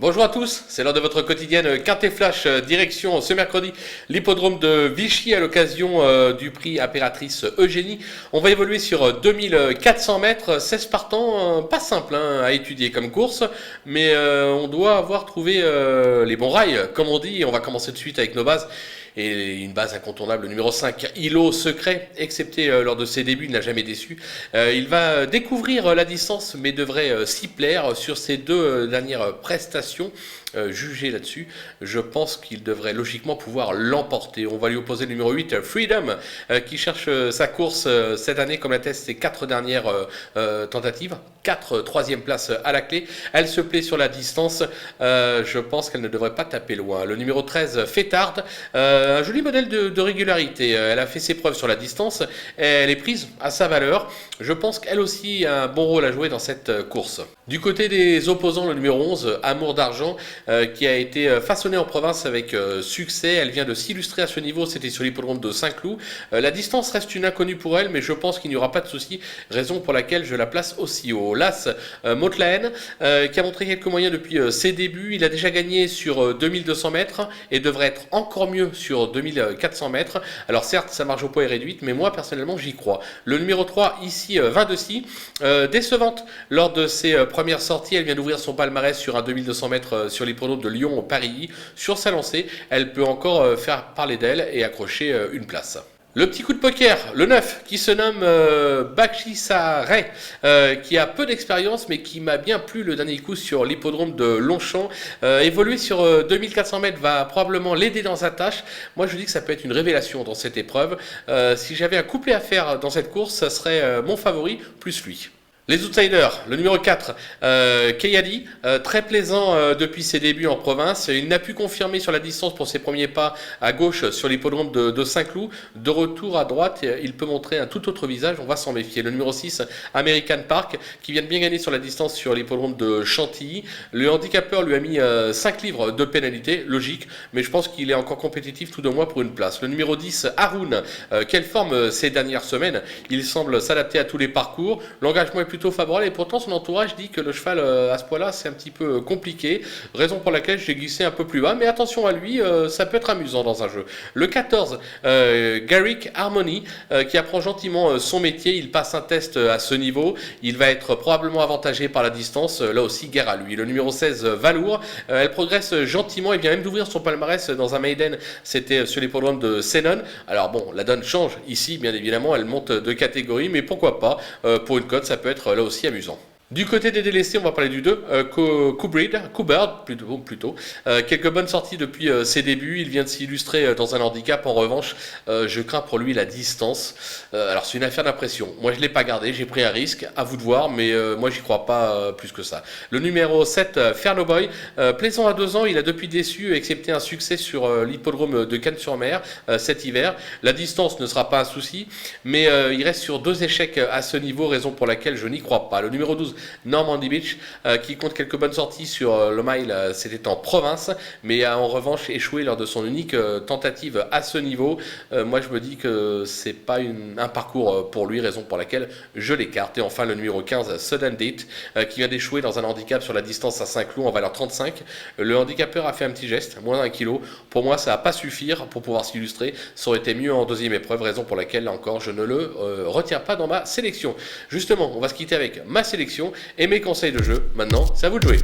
Bonjour à tous, c'est l'heure de votre quotidienne Quintet Flash, direction ce mercredi l'hippodrome de Vichy à l'occasion du prix Impératrice Eugénie. On va évoluer sur 2400 mètres, 16 partants, pas simple à étudier comme course, mais on doit avoir trouvé les bons rails, comme on dit, et on va commencer de suite avec nos bases. Et une base incontournable, le numéro 5, Îlot Secret, excepté lors de ses débuts, il n'a jamais déçu. Il va découvrir la distance, mais devrait s'y plaire sur ses deux dernières prestations. Jugé là-dessus, je pense qu'il devrait logiquement pouvoir l'emporter. On va lui opposer le numéro 8, Freedom, qui cherche sa course cette année, comme l'attestent ses 4 dernières tentatives. 4 troisième places à la clé. Elle se plaît sur la distance. Je pense qu'elle ne devrait pas taper loin. Le numéro 13, Fêtarde, un joli modèle de régularité. Elle a fait ses preuves sur la distance. Elle est prise à sa valeur. Je pense qu'elle aussi a un bon rôle à jouer dans cette course. Du côté des opposants, le numéro 11, Amour d'Argent, qui a été façonnée en province avec succès. Elle vient de s'illustrer à ce niveau, c'était sur l'hippodrome de Saint-Cloud. La distance reste une inconnue pour elle, mais je pense qu'il n'y aura pas de souci, raison pour laquelle je la place aussi haut. L'As, Motlaen, qui a montré quelques moyens depuis ses débuts. Il a déjà gagné sur 2200 mètres et devrait être encore mieux sur 2400 mètres. Alors certes, sa marge au poids est réduite, mais moi personnellement j'y crois. Le numéro 3, ici, 22 décevante lors de ses premières sorties. Elle vient d'ouvrir son palmarès sur un 2200 mètres sur l'hippodrome de Lyon au Paris. Sur sa lancée, elle peut encore faire parler d'elle et accrocher une place. Le petit coup de poker, le 9, qui se nomme Bakhisare, qui a peu d'expérience, mais qui m'a bien plu le dernier coup sur l'hippodrome de Longchamp. Évoluer sur 2400 mètres va probablement l'aider dans sa tâche. Moi, je dis que ça peut être une révélation dans cette épreuve. Si j'avais un couplet à faire dans cette course, ça serait mon favori, plus lui. Les outsiders, le numéro 4, Kayadi, très plaisant depuis ses débuts en province. Il n'a pu confirmer sur la distance pour ses premiers pas à gauche sur l'hippodrome de Saint-Cloud. De retour à droite, il peut montrer un tout autre visage, on va s'en méfier. Le numéro 6, American Park, qui vient de bien gagner sur la distance sur l'hippodrome de Chantilly. Le handicapeur lui a mis 5 livres de pénalité, logique, mais je pense qu'il est encore compétitif tout de moins pour une place. Le numéro 10, Haroun, quelle forme ces dernières semaines. Il semble s'adapter à tous les parcours. L'engagement est plutôt favorable et pourtant son entourage dit que le cheval à ce poids-là c'est un petit peu compliqué, raison pour laquelle j'ai glissé un peu plus bas, mais attention à lui, ça peut être amusant dans un jeu. Le 14, Garrick Harmony, qui apprend gentiment son métier, il passe un test à ce niveau, il va être probablement avantagé par la distance, là aussi guerre à lui. Le numéro 16, Valour, elle progresse gentiment et vient même d'ouvrir son palmarès dans un maiden, c'était sur l'hippodrome de Senon. Alors bon, la donne change ici, bien évidemment, elle monte de catégorie, mais pourquoi pas, pour une cote ça peut être là aussi amusant. Du côté des délaissés, on va parler du 2, Coubird plutôt. Quelques bonnes sorties depuis ses débuts. Il vient de s'illustrer dans un handicap. En revanche, je crains pour lui la distance. Alors c'est une affaire d'impression. Moi je ne l'ai pas gardé, j'ai pris un risque, à vous de voir, mais moi j'y crois pas plus que ça. Le numéro 7, Fernoboy, plaisant à 2 ans, il a depuis déçu, excepté un succès sur l'hippodrome de Cannes-sur-Mer cet hiver. La distance ne sera pas un souci, mais il reste sur 2 échecs à ce niveau, raison pour laquelle je n'y crois pas. Le numéro 12, Normandy Beach, qui compte quelques bonnes sorties sur le mile, c'était en province, mais a en revanche échoué lors de son unique tentative à ce niveau. Moi je me dis que c'est pas un parcours pour lui, raison pour laquelle je l'écarte. Et enfin le numéro 15, Sudden Date, qui vient d'échouer dans un handicap sur la distance à Saint-Cloud en valeur 35. Le handicapeur a fait un petit geste, moins d'1 kilo. Pour moi ça va pas suffire pour pouvoir s'illustrer, ça aurait été mieux en deuxième épreuve, raison pour laquelle là encore je ne le retiens pas dans ma sélection. Justement, on va se quitter avec ma sélection et mes conseils de jeu. Maintenant, c'est à vous de jouer.